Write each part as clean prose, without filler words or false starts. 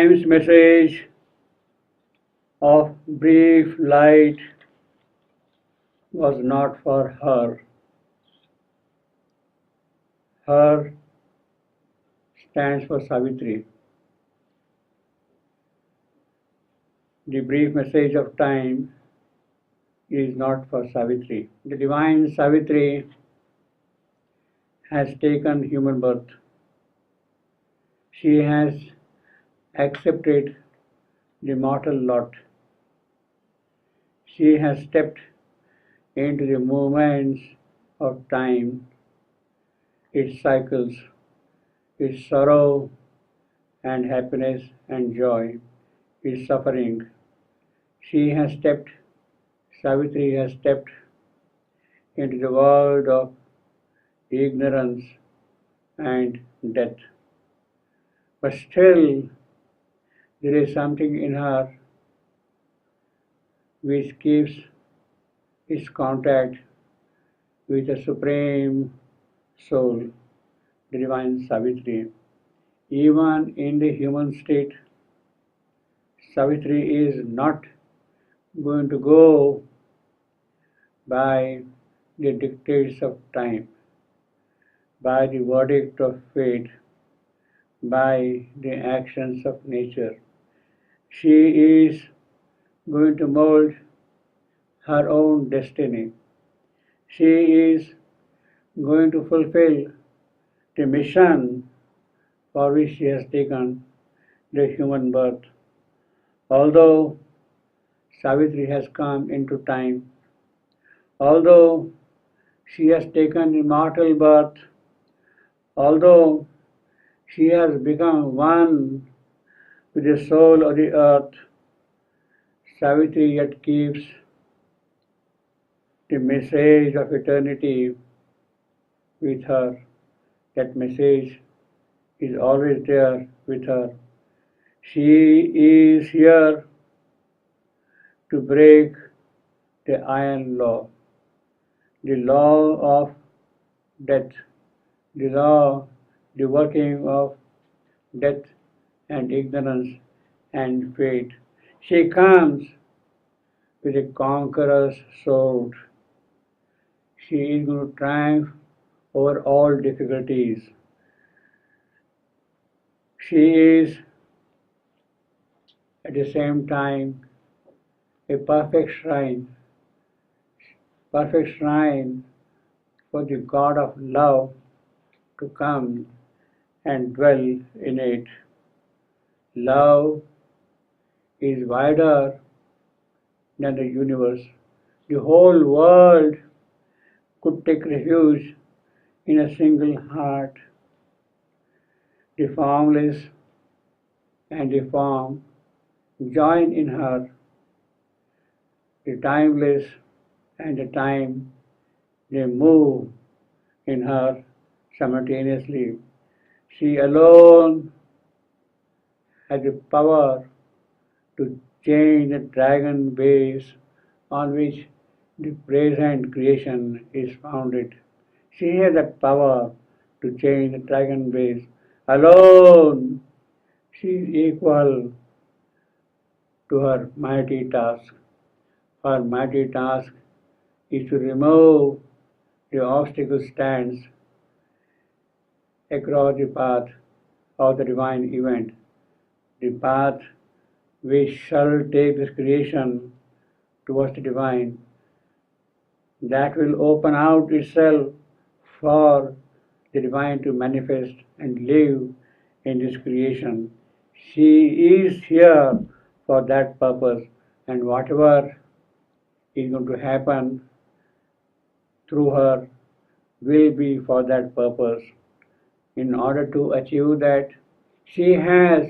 time's message of brief light was not for her. Her stands for Savitri. The brief message of time is not for Savitri. The divine Savitri has taken human birth. She has accepted the mortal lot. She has stepped into the movements of time, its cycles, its sorrow and happiness and joy, its suffering. She has stepped, Savitri has stepped into the world of ignorance and death. But still, there is something in her which keeps its contact with the Supreme Soul, the Divine Savitri. Even in the human state, Savitri is not going to go by the dictates of time, by the verdict of fate, by the actions of nature. She is going to mold her own destiny. She is going to fulfill the mission for which she has taken the human birth. Although Savitri has come into time, although she has taken immortal birth, although she has become one with the soul of the earth, Savitri yet keeps the message of eternity with her. That message is always there with her. She is here to break the iron law, the law of death, the law, the working of death and ignorance and fate. She comes with a conqueror's sword. She is going to triumph over all difficulties. She is at the same time a perfect shrine for the God of love to come and dwell in it. Love is wider than the universe. The whole world could take refuge in a single heart. The formless and the form join in her. The timeless and the time, they move in her simultaneously. She alone has the power to change the dragon base on which the present creation is founded. She has the power to change the dragon base. Alone, she is equal to her mighty task. Her mighty task is to remove the obstacle stands across the path of the divine event, the path which shall take this creation towards the divine, that will open out itself for the divine to manifest and live in this creation. She is here for that purpose, and whatever is going to happen through her will be for that purpose. In order to achieve that, she has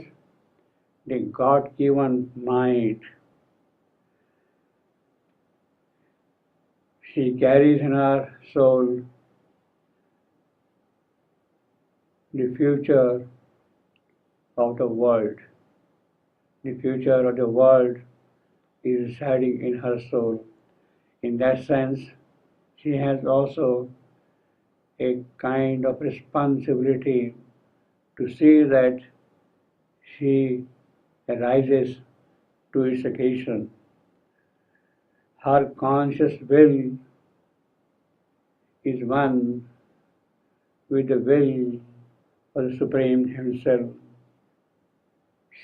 the God-given mind. She carries in her soul the future of the world. The future of the world is residing in her soul. In that sense, she has also a kind of responsibility to see that she arises to its occasion. Her conscious will is one with the will of the Supreme Himself.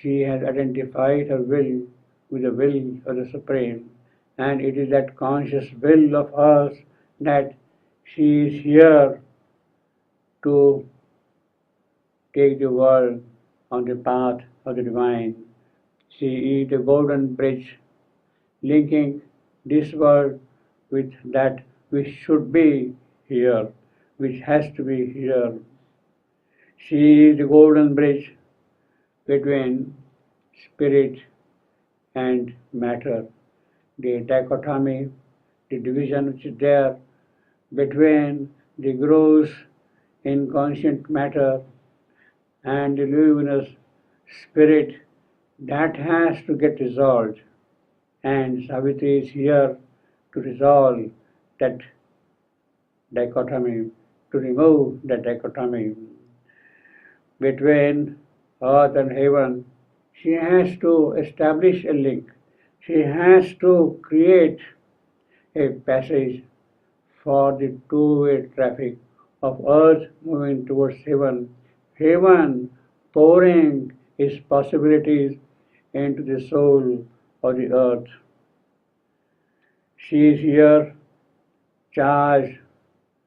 She has identified her will with the will of the Supreme, and it is that conscious will of hers that she is here to take the world on the path of the divine. She is the golden bridge linking this world with that which should be here, which has to be here. She is the golden bridge between spirit and matter. The dichotomy, the division which is there between the gross inconscient matter and the luminous spirit, that has to get resolved. And Savitri is here to resolve that dichotomy, to remove that dichotomy between earth and heaven. She has to establish a link. She has to create a passage for the two-way traffic of earth moving towards heaven, heaven pouring its possibilities into the soul of the earth. She is here charged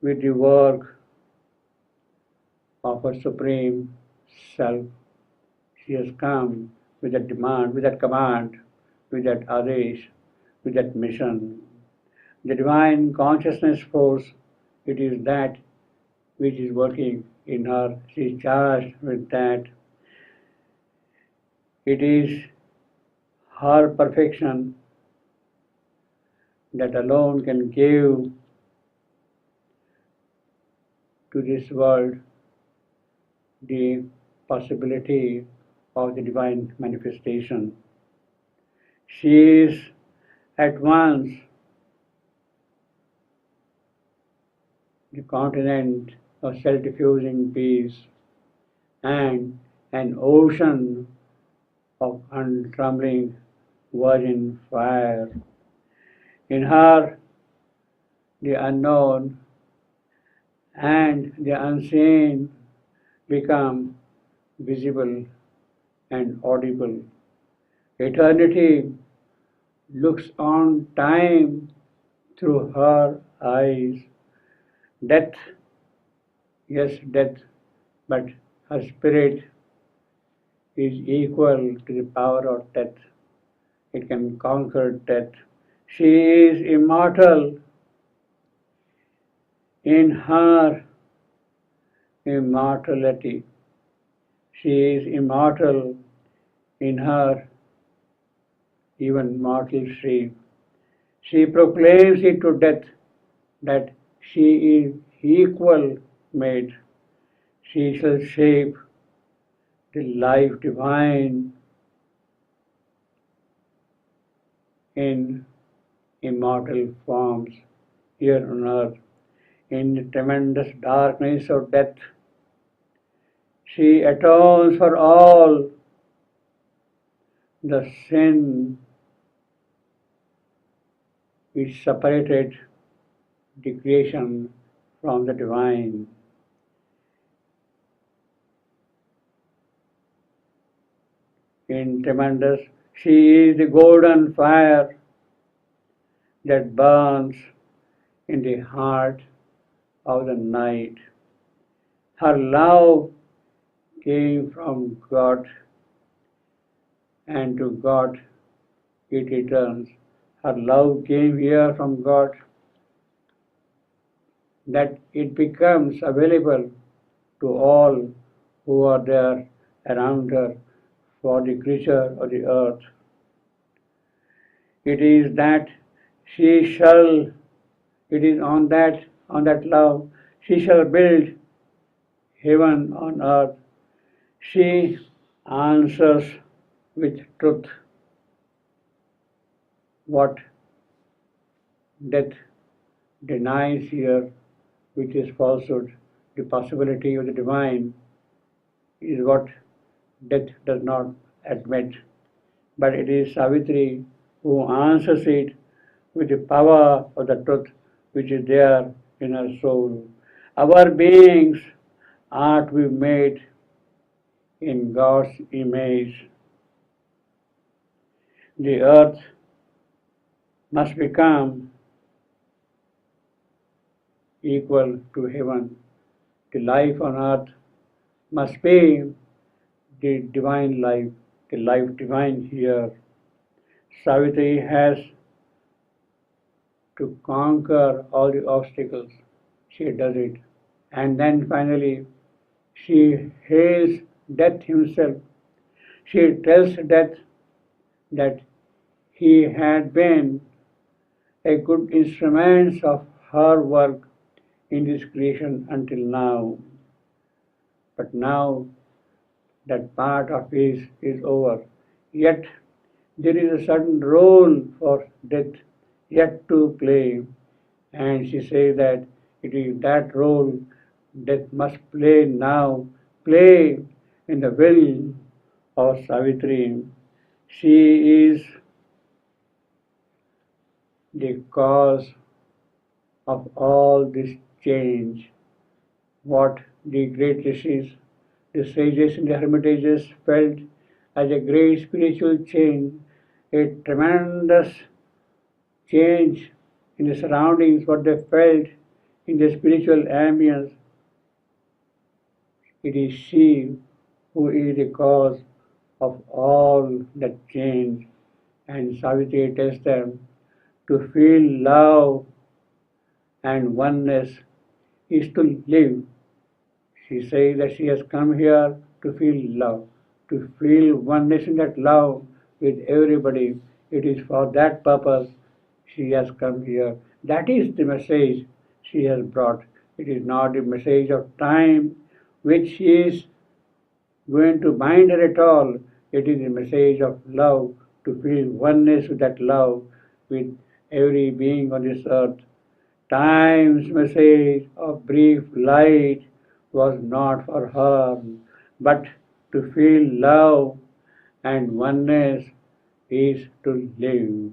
with the work of her Supreme Self. She has come with that demand, with that command, with that adesh, with that mission. The divine consciousness force, it is that which is working in her. She is charged with that. It is her perfection that alone can give to this world the possibility of the divine manifestation. She is at once the continent of self-diffusing peace and an ocean of untrumbling virgin fire. In her, the unknown and the unseen become visible and audible. Eternity looks on time through her eyes. Death, yes, death, but her spirit is equal to the power of death. It can conquer death. She is immortal in her immortality. She is immortal in her even mortal shape. She proclaims it to death that she is equal made. She shall shape the life divine in immortal forms here on earth. In the tremendous darkness of death, she atones for all the sin which separated the creation from the divine. In tremendous, she is the golden fire that burns in the heart of the night. Her love came from God, and to God it returns. Her love came here from God, that it becomes available to all who are there around her for the creature of the earth. It is that she shall, it is on that love, she shall build heaven on earth. She answers with truth what death denies here, which is falsehood. The possibility of the divine is what death does not admit. but it is Savitri who answers it with the power of the truth which is there in her soul. Our beings are to be made in God's image. The earth must become equal to heaven. The life on earth must be the divine life, the life divine here. Savitri has to conquer all the obstacles. She does it. And then finally, she hails Death himself. She tells Death that he had been a good instrument of her work in this creation until now. But now that part of his is over. Yet there is a certain role for Death yet to play, and she says that it is that role Death must play now, play in the will of Savitri. She is the cause of all this change. What the great rishis, the sages and the hermitages felt as a great spiritual change, a tremendous change in the surroundings, what they felt in the spiritual ambience. It is she who is the cause of all that change. And Savitri tells them to feel love and oneness is to live. She says that she has come here to feel love, to feel oneness in that love with everybody. It is for that purpose she has come here. That is the message she has brought. It is not the message of time which is going to bind her at all. It is the message of love, to feel oneness with that love with every being on this earth. Time's message of brief light was not for her, but to feel love and oneness is to live.